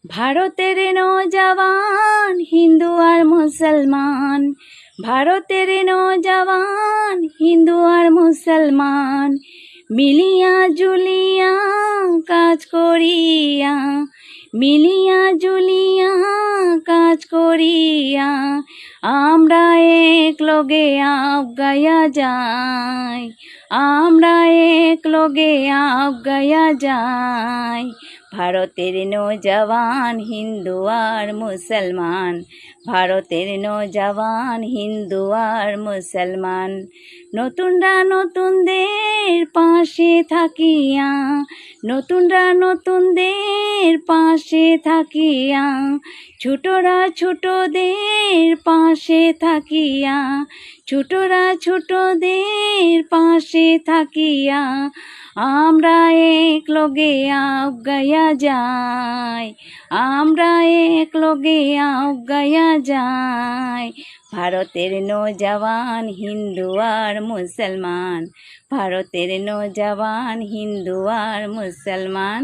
ভারতের নৌজওয়ান হিন্দু আর মুসলমান, ভারতের নৌজওয়ান হিন্দু আর মুসলমান, মিলিয়া জুলিয়া কাজ করিয়া, মিলিয়া জুলিয়া কাজ করিয়া, আমরা এক লগে আগায়া যাই, আমরা এক লগে আগায়া যাই। ভারতের নৌজওয়ান হিন্দু আর মুসলমান, ভারতের নৌজওয়ান হিন্দু আর মুসলমান, নতুনরা নতুনদের পাশে থাকিয়া, নতুনরা নতুনদের পাশে থাকিয়া, ছোটরা ছোটদের পাশে থাকিয়া, ছোটরা ছোটদের পাশে থাকিয়া, আমরা এক লগে আগায়া যাই, আমরা এক লগে আগায়া যাই। ভারতের নৌজওয়ান হিন্দু আর মুসলমান, ভারতের নৌজওয়ান হিন্দু আর মুসলমান।